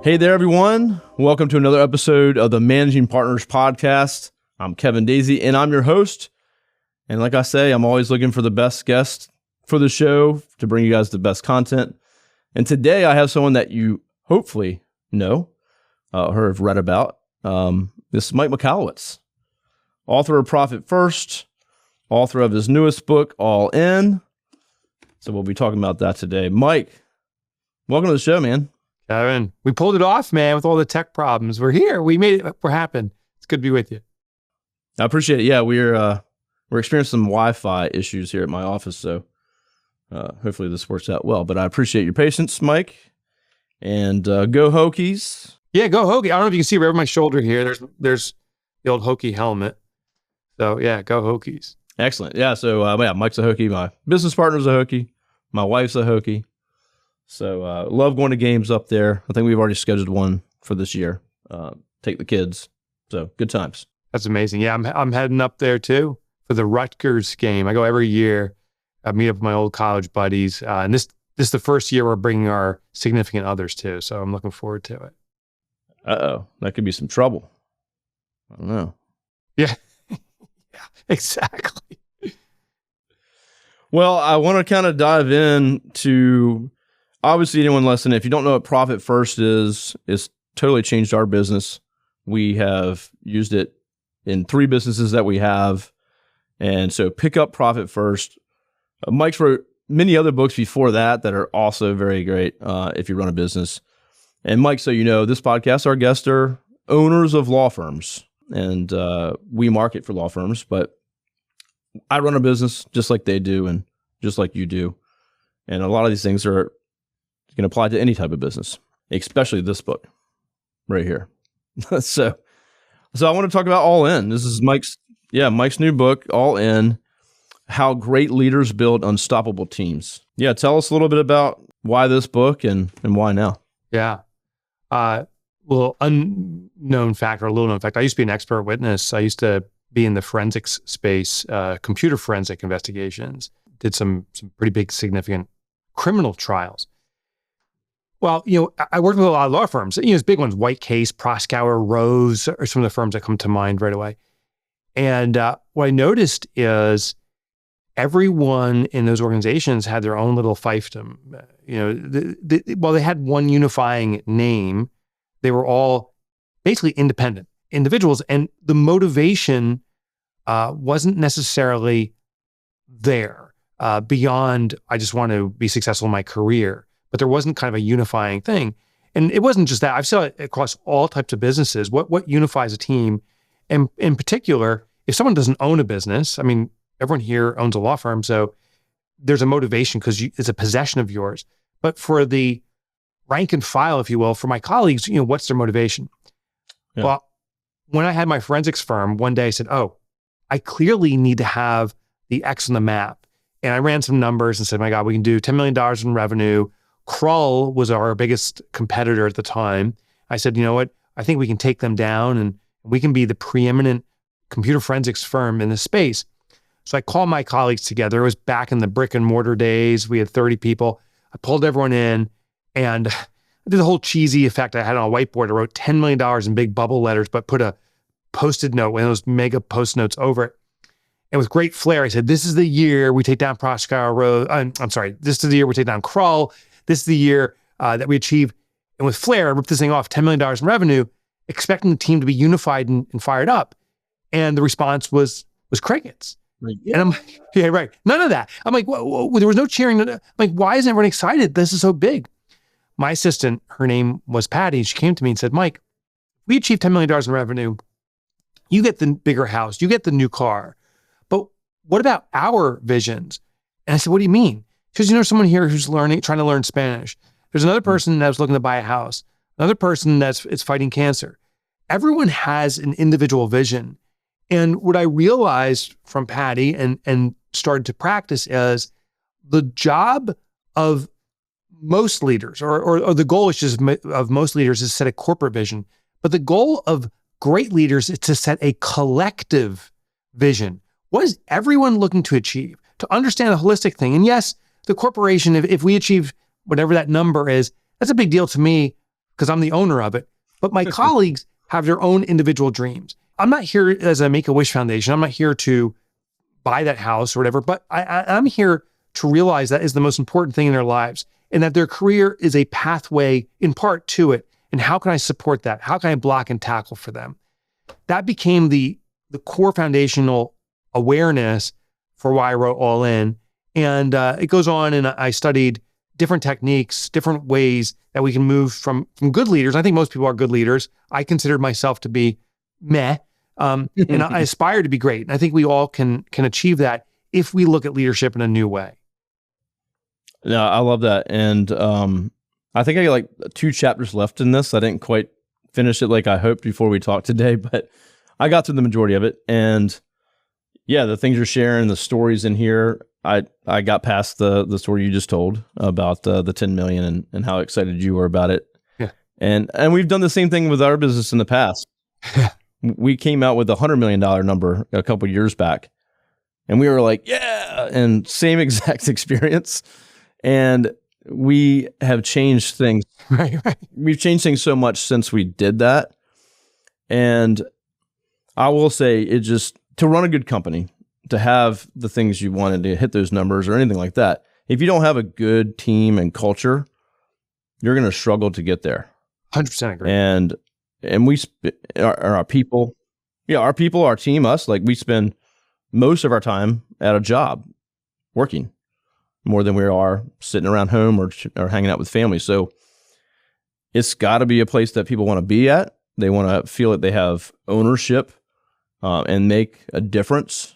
Hey there, everyone. Welcome to another episode of the Managing Partners Podcast. I'm Kevin Daisy, and I'm your host. And like I say, I'm always looking for the best guests for the show to bring you guys the best content. And today I have someone that you hopefully know or have read about. This is Mike Michalowicz, author of Profit First, author of his newest book, All In. So we'll be talking about that today. Mike, welcome to the show, man. Kevin, we pulled it off, man, with all the tech problems. We're here. We made it happen. It's good to be with you. I appreciate it. Yeah, we're experiencing some Wi-Fi issues here at my office, so hopefully this works out well. But I appreciate your patience, Mike. And go Hokies. Yeah, go Hokie. I don't know if you can see right over my shoulder here. There's the old Hokie helmet. So yeah, go Hokies. Excellent. Yeah. So Mike's a Hokie. My business partner's a Hokie. My wife's a Hokie. So love going to games up there. I think we've already scheduled one for this year. Take the kids. So good times. That's amazing. Yeah, I'm heading up there too for the Rutgers game. I go every year. I meet up with my old college buddies. And this is the first year we're bringing our significant others too. So I'm looking forward to it. Uh-oh. That could be some trouble. I don't know. Yeah. Yeah, exactly. Well, I want to kind of dive into, obviously, anyone listening, if you don't know what Profit First is, it's totally changed our business. We have used it in 3 businesses that we have. And so pick up Profit First. Mike's wrote many other books before that are also very great if you run a business. And Mike, so you know, this podcast, our guests are owners of law firms. And we market for law firms, but I run a business just like they do and just like you do. And a lot of these things are can apply to any type of business, especially this book right here. So I want to talk about All In. This is Mike's new book, All In, How Great Leaders Build Unstoppable Teams. Yeah, tell us a little bit about why this book and why now. Yeah. Well, unknown fact or a little known fact, I used to be an expert witness. I used to be in the forensics space, computer forensic investigations, did some pretty big, significant criminal trials. Well, I worked with a lot of law firms. It's big ones, White Case, Proskauer, Rose are some of the firms that come to mind right away. And what I noticed is everyone in those organizations had their own little fiefdom. While they had one unifying name, they were all basically independent individuals, and the motivation wasn't necessarily there beyond, I just want to be successful in my career. But there wasn't kind of a unifying thing. And it wasn't just that. I've seen it across all types of businesses. What unifies a team? And in particular, if someone doesn't own a business, I mean, everyone here owns a law firm, so there's a motivation because it's a possession of yours. But for the rank and file, if you will, for my colleagues, what's their motivation? Yeah. Well, when I had my forensics firm, one day I said, I clearly need to have the X on the map. And I ran some numbers and said, my God, we can do $10 million in revenue. Kroll was our biggest competitor at the time. I said, you know what? I think we can take them down and we can be the preeminent computer forensics firm in this space. So I called my colleagues together. It was back in the brick and mortar days. We had 30 people. I pulled everyone in and I did the whole cheesy effect. I had on a whiteboard. I wrote $10 million in big bubble letters, but put a Post-it note, one of those mega post notes over it. And with great flair, I said, this is the year we take down Proskauer Road. This is the year we take down Kroll. This is the year that we achieve. And with flair, I ripped this thing off, $10 million in revenue, expecting the team to be unified and fired up. And the response was crickets. Right. And I'm like, yeah, right. None of that. I'm like, whoa, there was no cheering. I'm like, why isn't everyone excited? This is so big. My assistant, her name was Patty. She came to me and said, Mike, we achieved $10 million in revenue. You get the bigger house. You get the new car. But what about our visions? And I said, what do you mean? Because someone here who's trying to learn Spanish. There's another person that's looking to buy a house. Another person that's fighting cancer. Everyone has an individual vision. And what I realized from Patty and started to practice is the job of most leaders, or the goal of most leaders is to set a corporate vision. But the goal of great leaders is to set a collective vision. What is everyone looking to achieve? To understand the holistic thing. And yes, the corporation, if we achieve whatever that number is, that's a big deal to me because I'm the owner of it. But my colleagues have their own individual dreams. I'm not here as a Make-A-Wish Foundation. I'm not here to buy that house or whatever, but I'm here to realize that is the most important thing in their lives, and that their career is a pathway in part to it. And how can I support that? How can I block and tackle for them? That became the core foundational awareness for why I wrote All In. And it goes on, and I studied different techniques, different ways that we can move from good leaders. I think most people are good leaders. I considered myself to be meh, and I aspire to be great. And I think we all can achieve that if we look at leadership in a new way. Yeah, I love that. And I think I got like 2 chapters left in this. I didn't quite finish it like I hoped before we talked today, but I got through the majority of it. And yeah, the things you're sharing, the stories in here, I got past the story you just told about the 10 million and how excited you were about it. Yeah. And we've done the same thing with our business in the past. We came out with a $100 million number a couple years back, and we were like, yeah, and same exact experience. And we have changed things. Right. We've changed things so much since we did that. And I will say, it just, to run a good company, to have the things you wanted to hit those numbers or anything like that, if you don't have a good team and culture, you're going to struggle to get there. 100% agree. And our people, our people, our team, us, like we spend most of our time at a job working more than we are sitting around home or hanging out with family. So it's got to be a place that people want to be at. They want to feel that they have ownership and make a difference.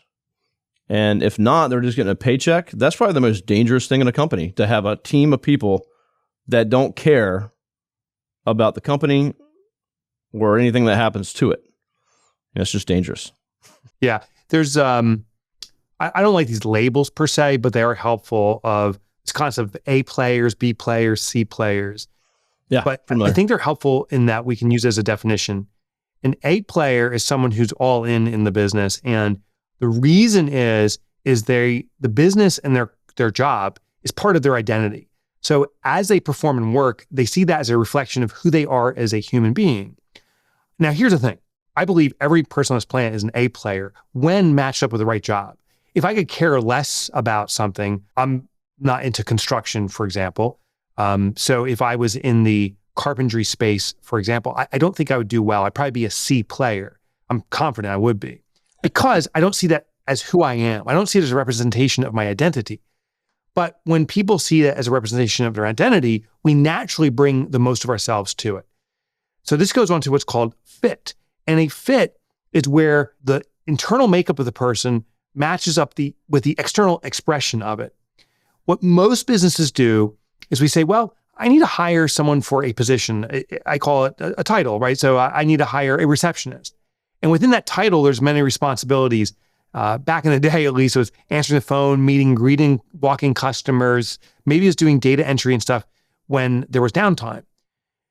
And if not, they're just getting a paycheck. That's probably the most dangerous thing in a company, to have a team of people that don't care about the company or anything that happens to it. It's just dangerous. Yeah. There's, I don't like these labels per se, but they are helpful, of this concept of A players, B players, C players. Yeah. But I think they're helpful in that we can use as a definition. An A player is someone who's all in the business. And the reason is the business and their job is part of their identity. So as they perform and work, they see that as a reflection of who they are as a human being. Now, here's the thing. I believe every person on this planet is an A player when matched up with the right job. If I could care less about something, I'm not into construction, for example. So if I was in the carpentry space, for example, I don't think I would do well. I'd probably be a C player. I'm confident I would be, because I don't see that as who I am. I don't see it as a representation of my identity. But when people see it as a representation of their identity, we naturally bring the most of ourselves to it. So this goes on to what's called fit. And a fit is where the internal makeup of the person matches up with the external expression of it. What most businesses do is we say, well, I need to hire someone for a position. I call it a title, right? So I need to hire a receptionist. And within that title, there's many responsibilities. Back in the day, at least, it was answering the phone, meeting, greeting, walking customers. Maybe it was doing data entry and stuff when there was downtime.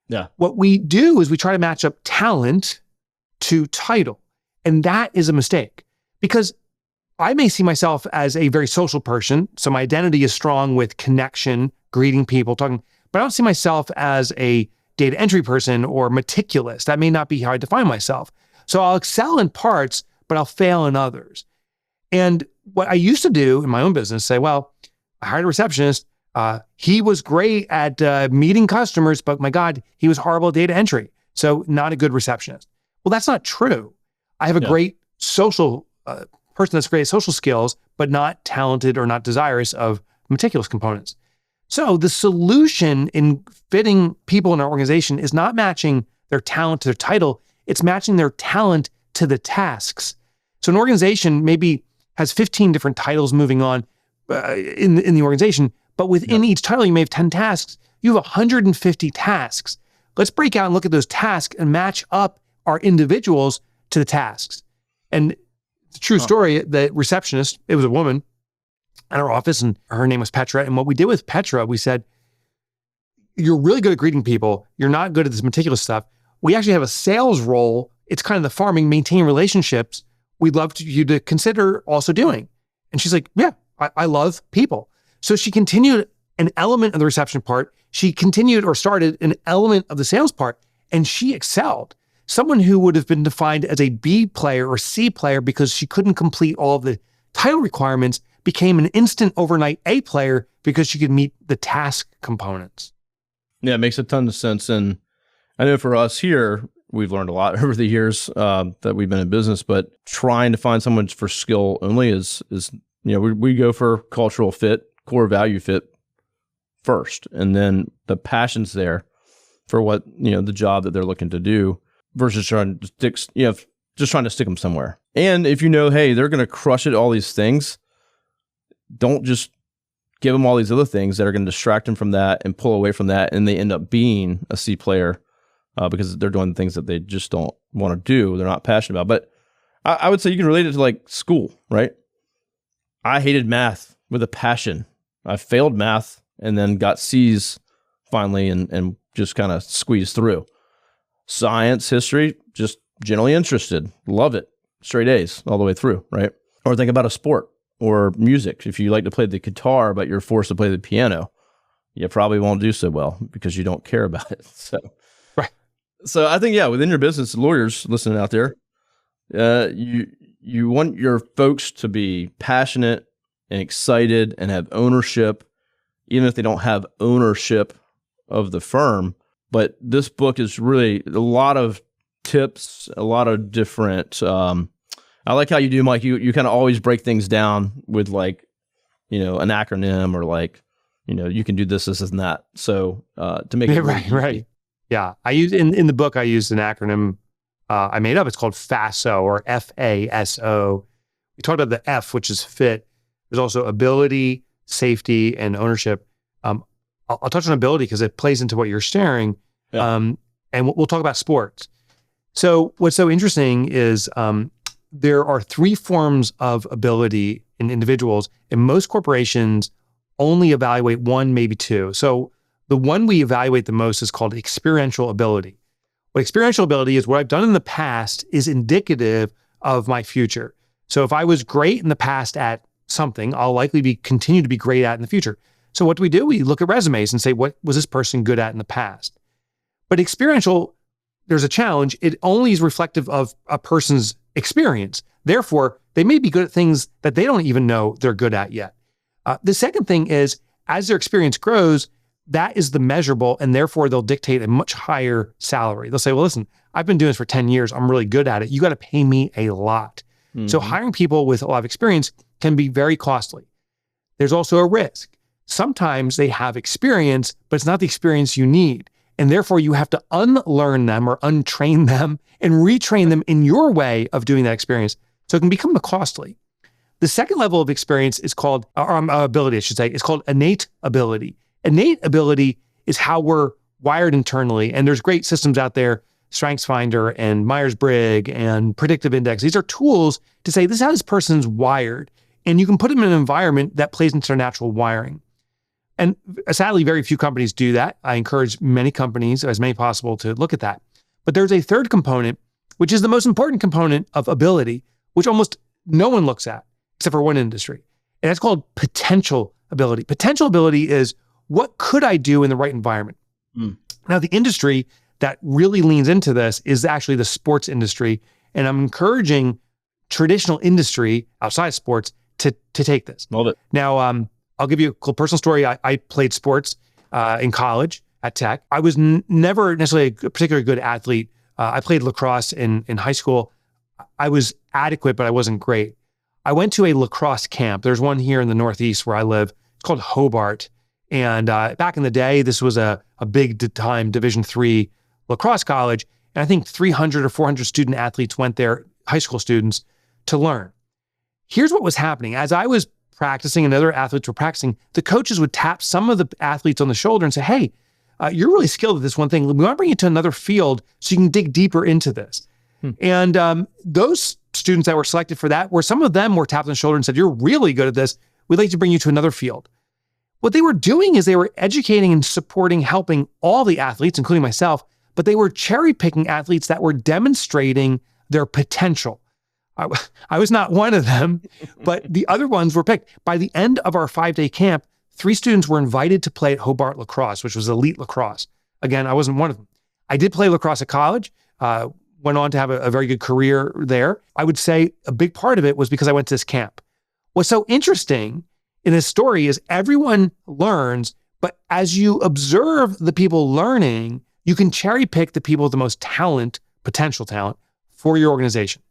Yeah. What we do is we try to match up talent to title. And that is a mistake, because I may see myself as a very social person. So my identity is strong with connection, greeting people, talking, but I don't see myself as a data entry person or meticulous. That may not be how I define myself. So I'll excel in parts, but I'll fail in others. And what I used to do in my own business, say, well, I hired a receptionist. He was great at meeting customers, but my God, he was horrible at data entry. So not a good receptionist. Well, that's not true. I have a great social person that's great at social skills, but not talented or not desirous of meticulous components. So the solution in fitting people in our organization is not matching their talent to their title. It's matching their talent to the tasks. So an organization maybe has 15 different titles moving on in the organization, but within each title, you may have 10 tasks. You have 150 tasks. Let's break out and look at those tasks and match up our individuals to the tasks. And it's a true story. The receptionist, it was a woman at our office, and her name was Petra. And what we did with Petra, we said, you're really good at greeting people. You're not good at this meticulous stuff. We actually have a sales role. It's kind of the farming, maintain relationships. We'd love you to consider also doing. And she's like, yeah, I love people. So she continued an element of the reception part. She continued or started an element of the sales part, and she excelled. Someone who would have been defined as a B player or C player because she couldn't complete all of the title requirements became an instant overnight A player because she could meet the task components. Yeah, it makes a ton of sense. And I know for us here, we've learned a lot over the years that we've been in business, but trying to find someone for skill only is we go for cultural fit, core value fit first, and then the passion's there for what the job that they're looking to do versus trying to stick them somewhere. And if hey, they're going to crush at all these things, don't just give them all these other things that are going to distract them from that and pull away from that, and they end up being a C player because they're doing things that they just don't want to do. They're not passionate about. But I would say you can relate it to like school, right? I hated math with a passion. I failed math and then got C's finally and just kind of squeezed through. Science, history, just generally interested. Love it. Straight A's all the way through, right? Or think about a sport or music. If you like to play the guitar, but you're forced to play the piano, you probably won't do so well because you don't care about it. So, right. So I think, within your business, lawyers listening out there, you want your folks to be passionate and excited and have ownership, even if they don't have ownership of the firm. But this book is really a lot of tips, a lot of different. I like how you do, Mike. You kind of always break things down with like, an acronym or like, you can do this, and that. So to make it right. Yeah, I use in the book. I used an acronym I made up. It's called FASO or FASO. We talked about the F, which is fit. There's also ability, safety, and ownership. I'll touch on ability because it plays into what you're sharing. Yeah. And we'll talk about sports. So what's so interesting is there are 3 forms of ability in individuals, and most corporations only evaluate 1, maybe 2. So the one we evaluate the most is called experiential ability. What experiential ability is, what I've done in the past is indicative of my future. So if I was great in the past at something, I'll likely continue to be great at in the future. So what do? We look at resumes and say, what was this person good at in the past? But experiential, there's a challenge. It only is reflective of a person's experience. Therefore, they may be good at things that they don't even know they're good at yet. The second thing is, as their experience grows, that is the measurable, and therefore they'll dictate a much higher salary. They'll say, well, listen, I've been doing this for 10 years. I'm really good at it. You got to pay me a lot. Mm-hmm. So hiring people with a lot of experience can be very costly. There's also a risk. Sometimes they have experience, but it's not the experience you need. And therefore you have to unlearn them or untrain them and retrain them in your way of doing that experience. So it can become costly. The second level of experience is called, ability, I should say, is called innate ability. Innate ability is how we're wired internally. And there's great systems out there, StrengthsFinder and Myers-Briggs and Predictive Index. These are tools to say, this is how this person's wired. And you can put them in an environment that plays into their natural wiring. And sadly, very few companies do that. I encourage many companies, as many possible, to look at that. But there's a third component, which is the most important component of ability, which almost no one looks at, except for one industry. And that's called potential ability. Potential ability is, what could I do in the right environment? Now, the industry that really leans into this is actually the sports industry. And I'm encouraging traditional industry outside of sports to take this. Love it. Now, I'll give you a cool personal story. I played sports in college at Tech. I was never necessarily a particularly good athlete. I played lacrosse in high school. I was adequate, but I wasn't great. I went to a lacrosse camp. There's one here in the Northeast where I live. It's called Hobart. And back in the day, this was a big time Division III lacrosse college. And I think 300 or 400 student athletes went there, high school students, to learn. Here's what was happening. As I was practicing and other athletes were practicing, the coaches would tap some of the athletes on the shoulder and say, hey, you're really skilled at this one thing. We want to bring you to another field so you can dig deeper into this. And those students that were selected for that, where some of them were tapped on the shoulder and said, you're really good at this. We'd like to bring you to another field. What they were doing is they were educating and supporting, helping all the athletes, including myself, but they were cherry picking athletes that were demonstrating their potential. I was not one of them, but the other ones were picked. By the end of our 5-day camp, 3 students were invited to play at Hobart Lacrosse, which was elite lacrosse. Again, I wasn't one of them. I did play lacrosse at college, went on to have a very good career there. I would say a big part of it was because I went to this camp. What's so interesting in this story is everyone learns, but as you observe the people learning, you can cherry pick the people with the most talent, potential talent for your organization.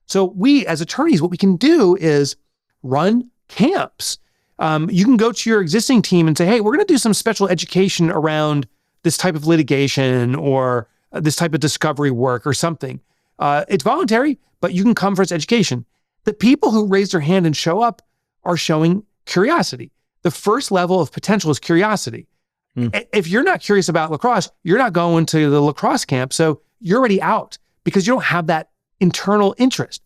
So we as attorneys, what we can do is run camps. You can go to your existing team and say, hey, we're going to do some special education around this type of litigation or this type of discovery work or something. It's voluntary, but you can come for its education. The people who raise their hand and show up are showing curiosity. The first level of potential is curiosity. If you're not curious about lacrosse, you're not going to the lacrosse camp. So you're already out because you don't have that internal interest.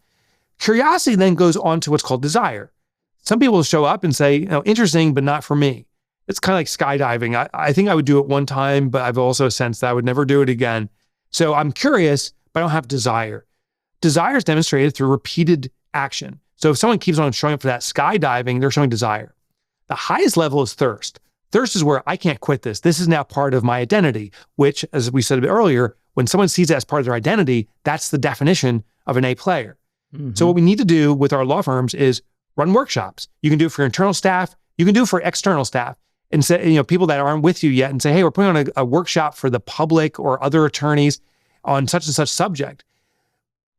Curiosity then goes on to what's called desire. Some people will show up and say, interesting, but not for me. It's kind of like skydiving. I think I would do it one time, but I've also sensed that I would never do it again. So I'm curious, but I don't have desire. Desire is demonstrated through repeated action. So if someone keeps on showing up for that skydiving, they're showing desire. The highest level is thirst. Thirst is where I can't quit this. This is now part of my identity, which, as we said a bit earlier, when someone sees that as part of their identity, that's the definition of an A player. So what we need to do with our law firms is run workshops. You can do it for your internal staff. You can do it for external staff. And say, people that aren't with you yet and say, hey, we're putting on a workshop for the public or other attorneys on such and such subject.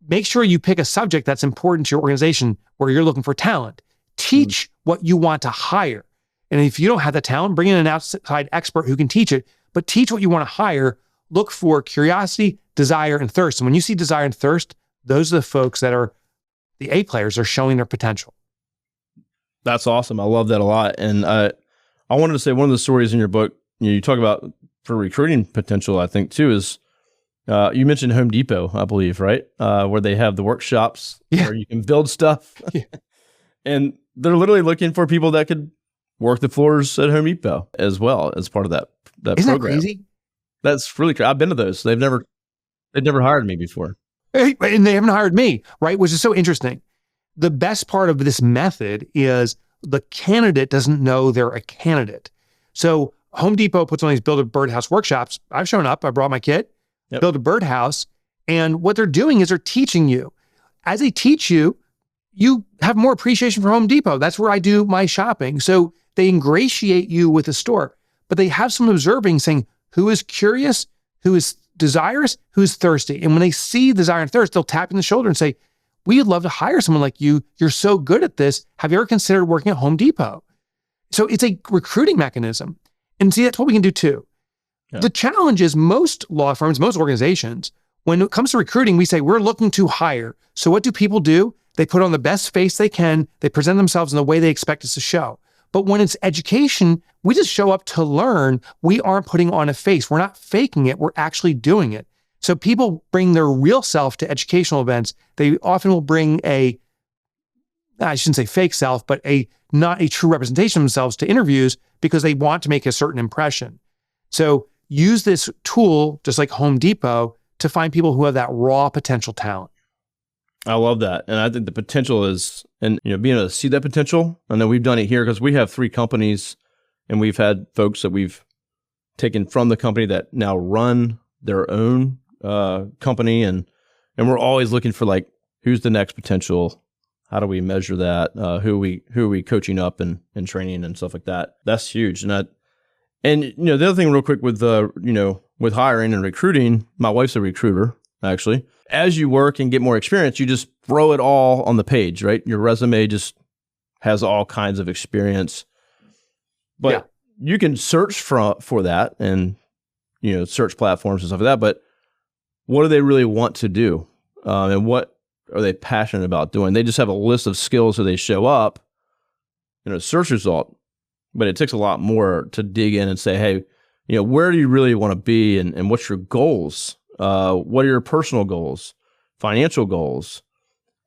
Make sure you pick a subject that's important to your organization where you're looking for talent. Teach what you want to hire. And if you don't have the talent, bring in an outside expert who can teach it, but teach what you want to hire. Look for curiosity, desire, and thirst. And when you see desire and thirst, those are the folks that are the A players are showing their potential. That's awesome. I love that a lot. And I wanted to say one of the stories in your book, you talk about for recruiting potential, I think too, is you mentioned Home Depot, I believe, right? Where they have the workshops where you can build stuff. And they're literally looking for people that could work the floors at Home Depot as well as part of that Isn't program. That crazy? That's really crazy. I've been to those. They've never hired me before. And they haven't hired me, right? Which is so interesting. The best part of this method is the candidate doesn't know they're a candidate. So Home Depot puts on these Build a Birdhouse workshops. I've shown up. I brought my kit, build a birdhouse. And what they're doing is they're teaching you. As they teach you, you have more appreciation for Home Depot. That's where I do my shopping. So they ingratiate you with the store, but they have some observing saying who is curious, who is desirous, who is thirsty. And when they see desire and thirst, they'll tap in the shoulder and say, we would love to hire someone like you. You're so good at this. Have you ever considered working at Home Depot? So it's a recruiting mechanism. And see, that's what we can do too. Yeah. The challenge is most law firms, most organizations, when it comes to recruiting, we say, we're looking to hire. So what do people do? They put on the best face they can. They present themselves in the way they expect us to show. But when it's education, we just show up to learn. We aren't putting on a face. We're not faking it. We're actually doing it. So people bring their real self to educational events. They often will bring I shouldn't say fake self, but not a true representation of themselves to interviews because they want to make a certain impression. So use this tool, just like Home Depot, to find people who have that raw potential talent. I love that. And I think the potential is, and being able to see that potential. I know we've done it here because we have 3 companies and we've had folks that we've taken from the company that now run their own company. And we're always looking for like, who's the next potential? How do we measure that? Who are we coaching up and training and stuff like that? That's huge. And the other thing real quick with, with hiring and recruiting, my wife's a recruiter, actually. As you work and get more experience, you just throw it all on the page, right? Your resume just has all kinds of experience. But you can search for that and, search platforms and stuff like that. But what do they really want to do? And what are they passionate about doing? They just have a list of skills so they show up in a search result. But it takes a lot more to dig in and say, hey, where do you really want to be and what's your goals? What are your personal goals, financial goals?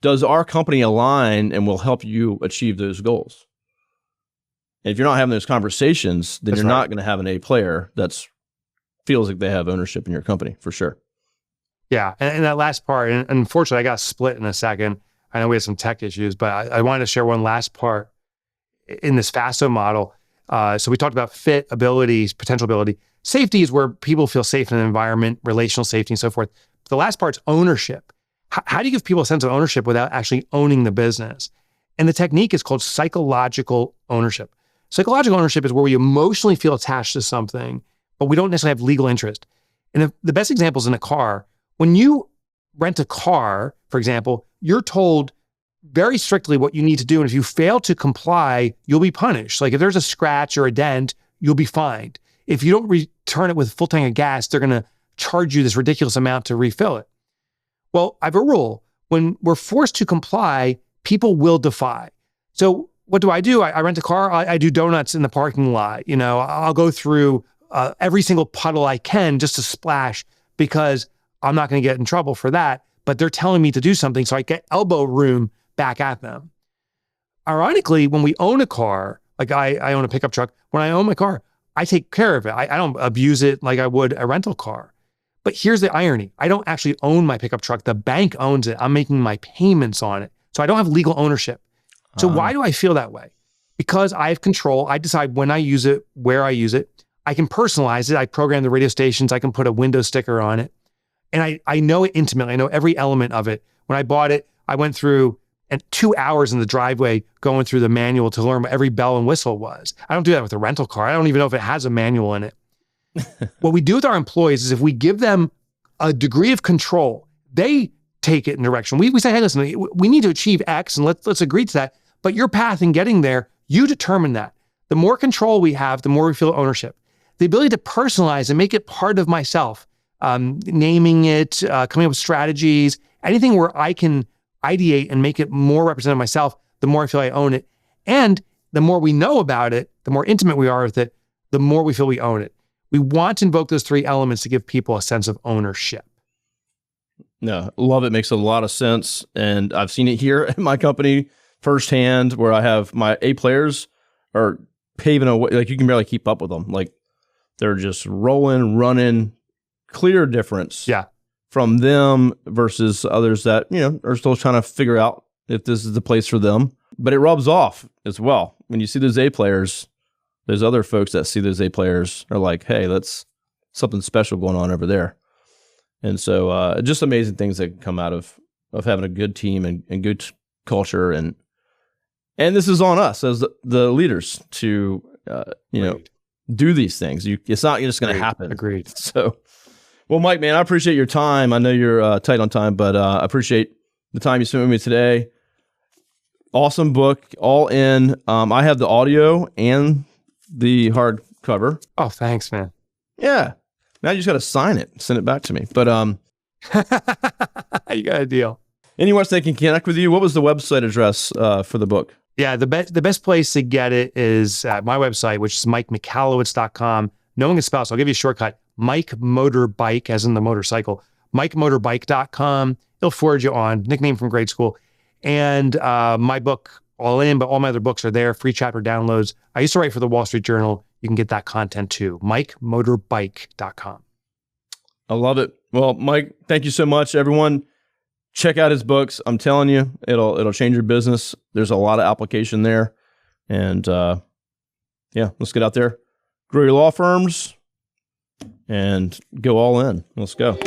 Does our company align and will help you achieve those goals? And if you're not having those conversations, then you're not going to have an A player that feels like they have ownership in your company, for sure. Yeah. And that last part, and unfortunately, I got split in a second. I know we had some tech issues, but I wanted to share one last part in this FASO model. So we talked about fit, abilities, potential ability. Safety is where people feel safe in an environment, relational safety and so forth. But the last part's ownership. How do you give people a sense of ownership without actually owning the business? And the technique is called psychological ownership. Psychological ownership is where we emotionally feel attached to something, but we don't necessarily have legal interest. And the best example is in a car. When you rent a car, for example, you're told very strictly what you need to do. And if you fail to comply, you'll be punished. Like if there's a scratch or a dent, you'll be fined. If you don't return it with a full tank of gas, they're going to charge you this ridiculous amount to refill it. Well, I have a rule. When we're forced to comply, people will defy. So what do? I rent a car. I do donuts in the parking lot. I'll go through every single puddle I can just to splash because I'm not going to get in trouble for that. But they're telling me to do something, so I get elbow room back at them. Ironically, when we own a car, like I own a pickup truck, when I own my car, I take care of it. I don't abuse it like I would a rental car. But here's the irony. I don't actually own my pickup truck. The bank owns it. I'm making my payments on it. So I don't have legal ownership. So why do I feel that way? Because I have control. I decide when I use it, where I use it. I can personalize it. I program the radio stations. I can put a window sticker on it. And I know it intimately. I know every element of it. When I bought it, I went through 2 hours in the driveway going through the manual to learn what every bell and whistle was. I don't do that with a rental car. I don't even know if it has a manual in it. What we do with our employees is if we give them a degree of control, they take it in direction. We say, hey, listen, we need to achieve X and let's agree to that. But your path in getting there, you determine that. The more control we have, the more we feel ownership. The ability to personalize and make it part of myself, naming it, coming up with strategies, anything where I can ideate and make it more representative of myself, the more I feel I own it. And the more we know about it, the more intimate we are with it, the more we feel we own it. We want to invoke those three elements to give people a sense of ownership. No, love it. Makes a lot of sense. And I've seen it here at my company firsthand where I have my A players are paving a way, like you can barely keep up with them. Like they're just rolling, running, clear difference from them versus others that, are still trying to figure out if this is the place for them. But it rubs off as well. When you see those A players, there's other folks that see those A players are like, hey, that's something special going on over there. And so just amazing things that come out of having a good team and good culture. And this is on us as the leaders to, do these things. It's not just going to happen. Agreed. So, well, Mike, man, I appreciate your time. I know you're tight on time, but I appreciate the time you spent with me today. Awesome book, all in. I have the audio and the hardcover. Oh, thanks, man. Yeah. Now you just got to sign it and send it back to me. But you got a deal. Anyone they can connect with you, what was the website address for the book? Yeah, the best place to get it is at my website, which is MikeMichalowicz.com. No one can spell, so I'll give you a shortcut. Mike Motorbike, as in the motorcycle. MikeMotorbike.com. It'll forward you on. Nickname from grade school. And my book, all in, but all my other books are there. Free chapter downloads. I used to write for the Wall Street Journal. You can get that content too. MikeMotorbike.com. I love it. Well, Mike, thank you so much, everyone. Check out his books. I'm telling you, it'll change your business. There's a lot of application there. And let's get out there, grow your law firms, and go all in. Let's go.